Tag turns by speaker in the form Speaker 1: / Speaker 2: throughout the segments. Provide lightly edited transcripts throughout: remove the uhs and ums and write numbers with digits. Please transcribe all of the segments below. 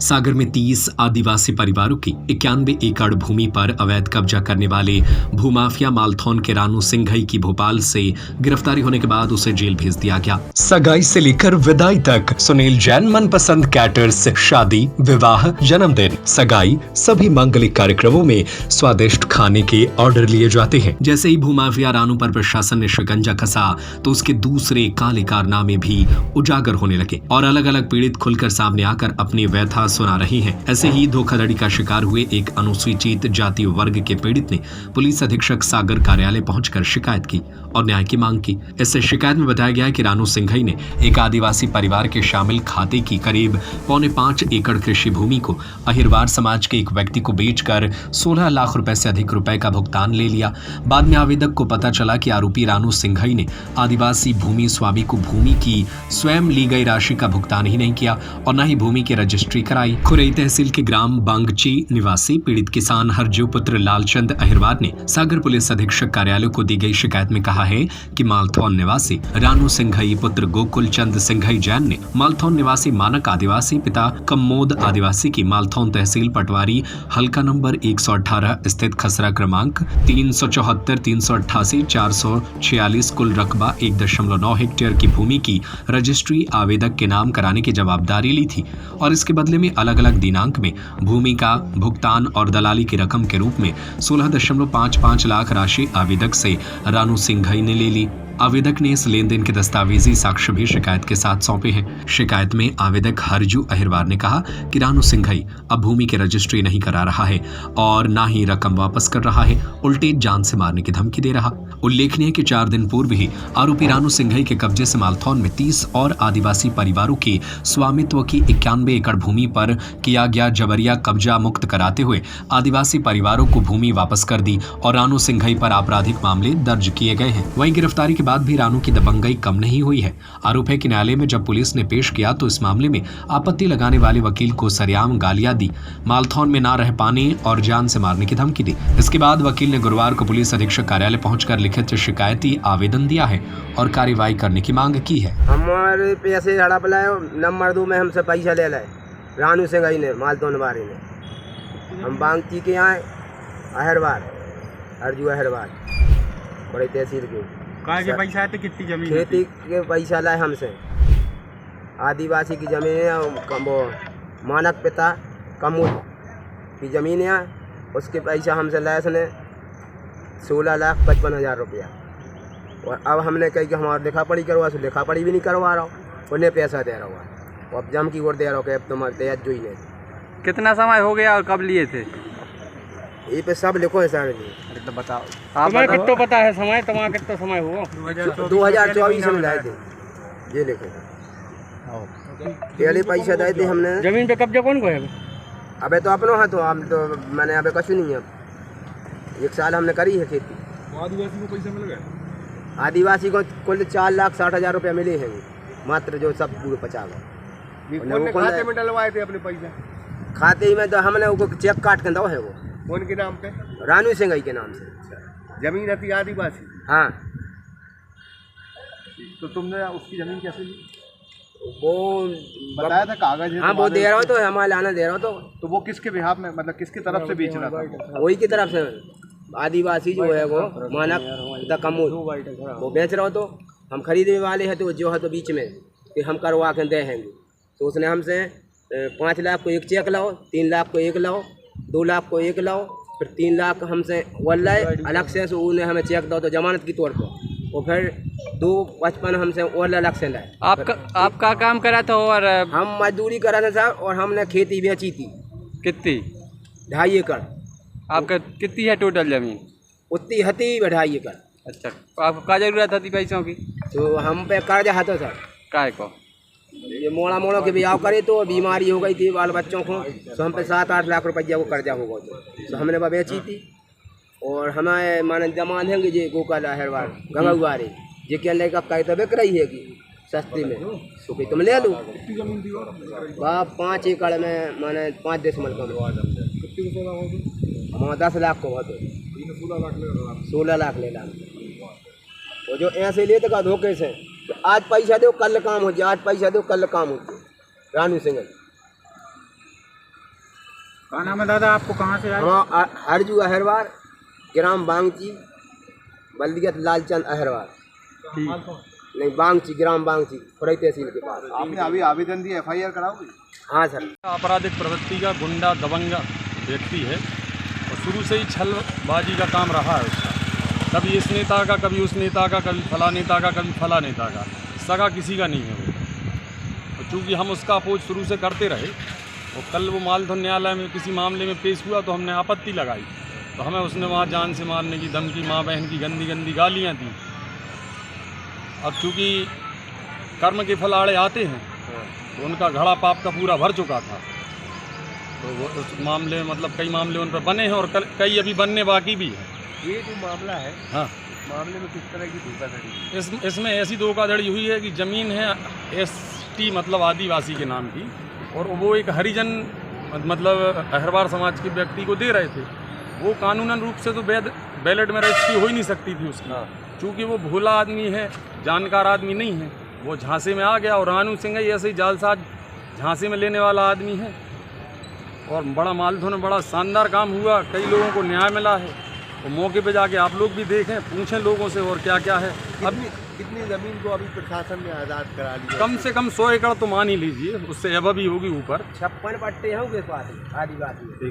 Speaker 1: सागर में 30 आदिवासी परिवारों की 91 एकड़ भूमि पर अवैध कब्जा करने वाले भूमाफिया मालथौन के रानू सिंघई की भोपाल से गिरफ्तारी होने के बाद उसे जेल भेज दिया गया। सगाई से लेकर विदाई तक सुनील जैन मनपसंद कैटर्स शादी, विवाह, जन्मदिन, सगाई सभी मांगलिक कार्यक्रमों में स्वादिष्ट खाने के ऑर्डर लिए जाते हैं। जैसे ही भूमाफिया रानू पर प्रशासन ने शिकंजा कसा तो उसके दूसरे काले कारनामे भी उजागर होने लगे और अलग अलग पीड़ित खुलकर सामने आकर अपनी व्यथा सुना रही हैं। ऐसे ही धोखाधड़ी का शिकार हुए एक अनुसूचित जाति वर्ग के पीड़ित ने पुलिस अधीक्षक सागर कार्यालय पहुंचकर शिकायत की और न्याय की मांग की। इस शिकायत में बताया गया है कि रानू सिंघई ने एक आदिवासी परिवार के शामिल खाते की करीब 5.25 एकड़ कृषि भूमि को अहिरवार समाज के एक व्यक्ति को बेचकर 16 लाख रुपए से अधिक रुपए का भुगतान ले लिया। बाद में आवेदक को पता चला कि आरोपी रानू सिंघई ने आदिवासी भूमि स्वामी को भूमि की स्वयं ली गई राशि का भुगतान ही नहीं किया और न ही भूमि की रजिस्ट्री कराई। खुरई तहसील के ग्राम बांगची निवासी पीड़ित किसान हरजू पुत्र लालचंद अहिरवार ने सागर पुलिस अधीक्षक कार्यालय को दी गई शिकायत में कहा है कि मालथौन निवासी रानू सिंघई पुत्र गोकुल चंद सिंघई जैन ने मालथौन निवासी मानक आदिवासी पिता कम्मोद आदिवासी की मालथौन तहसील पटवारी हल्का नंबर 118 स्थित खसरा क्रमांक 374, 388, 446 कुल रकबा 1.9 हेक्टेयर की भूमि की रजिस्ट्री आवेदक के नाम कराने की जवाबदारी ली थी और इसके बदले में अलग अलग दिनांक में भूमि का भुगतान और दलाली की रकम के रूप में 16.55 लाख राशि आवेदक से रानू सिंघई ने ले ली। आवेदक ने इस लेन देन के दस्तावेजी साक्ष्य भी शिकायत के साथ सौंपे हैं। शिकायत में आवेदक हरजू अहिरवार ने कहा कि रानू सिंघई अब भूमि की रजिस्ट्री नहीं करा रहा है और ना ही रकम वापस कर रहा है, उल्टे जान से मारने की धमकी दे रहा। उल्लेखनीय है कि 4 दिन पूर्व ही आरोपी रानू सिंघई के कब्जे से मालथौन में 30 और आदिवासी परिवारों की स्वामित्व की 91 एकड़ भूमि पर किया गया जबरिया कब्जा मुक्त कराते हुए आदिवासी परिवारों को भूमि वापस कर दी और रानू सिंघई पर आपराधिक मामले दर्ज किए गए हैं। वहीं गिरफ्तारी के बाद भी रानू की दबंगई कम नहीं हुई है। आरोप है कि न्यायालय में जब पुलिस ने पेश किया तो इस मामले में आपत्ति लगाने वाले वकील को सरेआम गालियां दी, मालथौन में ना रह पाने और जान से मारने की धमकी दी। इसके बाद वकील ने गुरुवार को पुलिस अधीक्षक कार्यालय पहुंचकर लिखित शिकायती आवेदन दिया है और कार्रवाई करने की मांग की है।
Speaker 2: हमारे पैसे हड़प लाए, नंबर 2 में हमसे पैसा ले लाए रानू सिंघई ने, मालथौन बारे ने। हम बांगची के आए अहिरवार, हरजू अहिरवार बड़े तहसील के
Speaker 3: पैसा है तो कितनी जमीन
Speaker 2: खेती के पैसा लाए हमसे। आदिवासी की जमीन है, वो मानक पिता कमूद की जमीन है, उसके पैसा हमसे लाए उसने 16,55,000 रुपया। और अब हमने कही कि हमारा लिखा पढ़ी करवा, सो लिखा पढ़ी भी नहीं करवा रहा हूँ, उन्हें पैसा दे रहा हूँ। अब जम की ओर दे रहा हूँ कि अब तुम्हारे तैयार जो ही नहीं।
Speaker 3: कितना समय हो गया और कब लिए थे?
Speaker 2: ये पे सब लिखो है सर जी।
Speaker 3: अरे तो बताओ तुम्हें कितना पता है समय, तुम्हारा कितना समय हुआ?
Speaker 2: 2024 में लाए थे, ये लिखे पहले पैसा दिए थे हमने।
Speaker 3: जमीन पे कब्जा कौन को है?
Speaker 2: अबे तो अपनों है, तो हम तो मैंने अबे कुछ नहीं है। 1 साल हमने करी है खेती।
Speaker 4: आदिवासी को पैसे मिल गए?
Speaker 2: आदिवासी को कुल 4,60,000 रुपया मिले हैं मात्र, जो सब पूरे 50
Speaker 4: खाते में डलवाए थे अपने पैसे?
Speaker 2: खाते में तो हमने वो चेक काट के दो है, वो
Speaker 4: कौन के नाम पे?
Speaker 2: रानू सिंघई के नाम से।
Speaker 4: जमीन रहती आदिवासी?
Speaker 2: हाँ।
Speaker 4: तो तुमने उसकी जमीन कैसे ली?
Speaker 2: वो
Speaker 4: बताया था कागज है?
Speaker 2: हाँ, वो दे रहा हो तो हमारे लाना दे रहा हो
Speaker 4: तो वो किसके बिहाफ में, मतलब किसकी तरफ से बेच रहा था?
Speaker 2: वही की तरफ से आदिवासी जो है वो मानक कमूद वो बेच रहा हो, तो हम खरीदने वाले हैं, तो जो है तो बीच में कि हम करवा के दे हैं। तो उसने हमसे 5 लाख को एक चेक लाओ, 3 लाख को एक लाओ, 2 लाख को एक लाओ, फिर 3 लाख हमसे वो लाए अलग से, उन्हें हमें चेक दो तो जमानत की तौर पर, और फिर 2.55 हमसे और अलग से लाए।
Speaker 3: आपका काम करा था? और
Speaker 2: हम मजदूरी करा था सर, और हमने खेती बेची थी।
Speaker 3: कितनी?
Speaker 2: 2.5 एकड़।
Speaker 3: आपका कितनी है टोटल जमीन?
Speaker 2: उतनी हती 2.5 एकड़।
Speaker 3: अच्छा, तो आपको क्या जरूरत थी पैसों की?
Speaker 2: तो हम पे कर्जा था सर,
Speaker 3: काय को
Speaker 2: ये मोड़ा के ब्याह करे तो बीमारी हो गई थी बाल बच्चों को, तो हम पे 7-8 लाख रुपया वो कर्जा हो गया, तो हमने वह बेची थी। और हमारे माने जमान है कि ये गोकल अहिरवार गंगुआरे ये क्या लेकर कहीं तो बिक रही है कि सस्ती में, तो कि तुम ले लो। वह 5 एकड़ में माने 5 डेसिमल का हमारा 10 लाख को बहुत 16 लाख ले ला। वो जो ऐसे लेते का धोखे से, तो आज पैसा दो कल काम हो जाए, आज पैसा दो कल काम हो जाए। रानू सिंघई
Speaker 3: कहाँ नाम है दादा आपको, कहाँ से आए?
Speaker 2: हम हरजू अहरवार, ग्राम बांगची, बल्दियत लालचंद अहरवार। नहीं, बांगची, ग्राम बांगची, खुरई तहसील के पास।
Speaker 4: आपने अभी आवेदन दिया, FIR कराओगे?
Speaker 2: हाँ सर।
Speaker 5: आपराधिक प्रवृत्ति का गुंडा दबंग व्यक्ति है और शुरू से ही छलबाजी का काम रहा है उसका। कभी इस नेता का, कभी उस नेता का, कभी फला नेता का, कभी फला नेता का, सगा किसी का नहीं है वो। और चूँकि हम उसका अपोज शुरू से करते रहे और कल वो मालधन न्यायालय में किसी मामले में पेश हुआ तो हमने आपत्ति लगाई, तो हमें उसने वहाँ जान से मारने की धमकी, माँ बहन की गंदी गंदी गालियाँ दी। अब चूँकि कर्म के फल आड़े आते हैं तो उनका घड़ा पाप का पूरा भर चुका था, तो वो उस मामले में मतलब कई मामले उन पर बने हैं और कई अभी बनने बाकी भी है।
Speaker 4: ये जो मामला है,
Speaker 5: हाँ,
Speaker 4: मामले में किस तरह की धोखाधड़ी?
Speaker 5: इसमें ऐसी धोखाधड़ी हुई है कि ज़मीन है ST मतलब आदिवासी के नाम की, और वो एक हरिजन मतलब अहरवार समाज के व्यक्ति को दे रहे थे। वो कानूनन रूप से तो बैलेट में रजिस्ट्री हो ही नहीं सकती थी उसकी, चूँकि वो भोला आदमी है, जानकार आदमी नहीं है। वो झांसे में आ गया और रानू सिंह ऐसे ही जालसाज झांसे में लेने वाला आदमी है और बड़ा मालधन में बड़ा शानदार काम हुआ, कई लोगों को न्याय मिला है। और मौके पे जाके आप लोग भी देखें, पूछें लोगों से और क्या क्या है। अब
Speaker 4: कितनी ज़मीन को अभी प्रशासन ने आज़ाद करा लिया?
Speaker 5: कम से कम 100 एकड़ तो मान ही लीजिए, उससे अब भी होगी ऊपर।
Speaker 2: 56 पट्टे हैं उसके पास आदिवासी।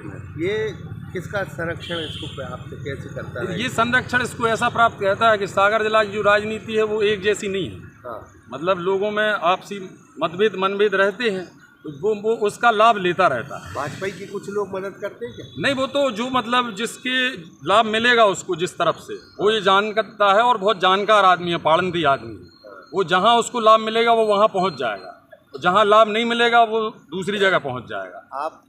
Speaker 4: ये किसका संरक्षण इसको प्राप्त कैसे करता है?
Speaker 5: ये संरक्षण इसको ऐसा प्राप्त कहता है कि सागर जिला की जो राजनीति है वो एक जैसी नहीं है।
Speaker 4: हाँ।
Speaker 5: मतलब लोगों में आपसी मनभेद रहते हैं, तो वो उसका लाभ लेता रहता है।
Speaker 4: भाजपा के कुछ लोग मदद करते हैं क्या?
Speaker 5: नहीं, वो तो जो मतलब जिसके लाभ मिलेगा उसको जिस तरफ से वो ये जानता है और बहुत जानकार आदमी है, पाड़ंदी आदमी है। वो जहाँ उसको लाभ मिलेगा वो वहाँ पहुँच जाएगा, जहाँ लाभ नहीं मिलेगा वो दूसरी जगह पहुँच जाएगा।
Speaker 4: आप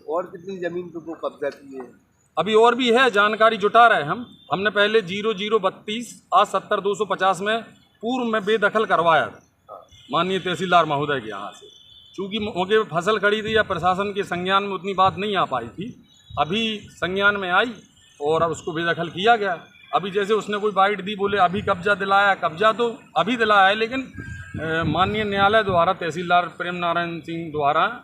Speaker 4: और कितनी ज़मीन को कब्जा किए?
Speaker 5: अभी और भी है, जानकारी जुटा रहे हैं हमने पहले 0032 आज 70-250 में पूर्व में बेदखल करवाया था माननीय तहसीलदार महोदय के यहाँ से। चूँकि मौके पर फसल खड़ी थी या प्रशासन के संज्ञान में उतनी बात नहीं आ पाई थी, अभी संज्ञान में आई और अब उसको बेदखल किया गया। अभी जैसे उसने कोई बाइट दी, बोले अभी कब्जा दिलाया, कब्जा तो अभी दिलाया है, लेकिन माननीय न्यायालय द्वारा तहसीलदार प्रेम नारायण सिंह द्वारा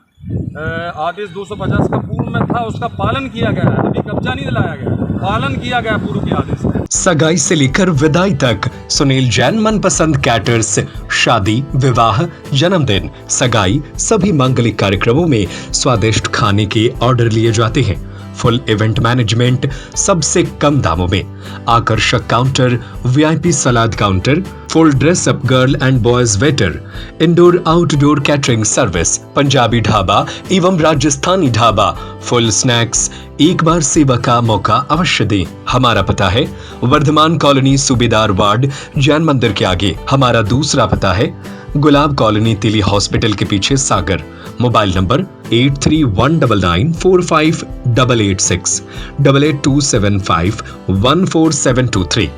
Speaker 5: आदेश 250 का पूर्व में था, उसका पालन किया गया है। अभी कब्जा नहीं दिलाया गया, पालन किया गया पूर्व के आदेश का।
Speaker 1: सगाई से लेकर विदाई तक सुनील जैन मनपसंद कैटर्स शादी, विवाह, जन्मदिन, सगाई सभी मांगलिक कार्यक्रमों में स्वादिष्ट खाने के ऑर्डर लिए जाते हैं। फुल इवेंट मैनेजमेंट सबसे कम दामों में, आकर्षक counter, VIP salad counter, full dress up girl and boys waiter, indoor outdoor catering service, Punjabi dhaba एवं राजस्थानी ढाबा, फुल स्नैक्स। एक बार सेवा का मौका अवश्य दें। हमारा पता है वर्धमान कॉलोनी, सूबेदार वार्ड, जैन मंदिर के आगे। हमारा दूसरा पता है गुलाब कॉलोनी, तिली हॉस्पिटल के पीछे, सागर। Mobile number 8319458886, 8827514723,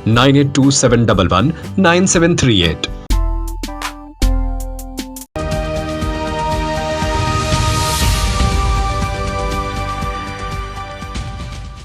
Speaker 1: 9827119738।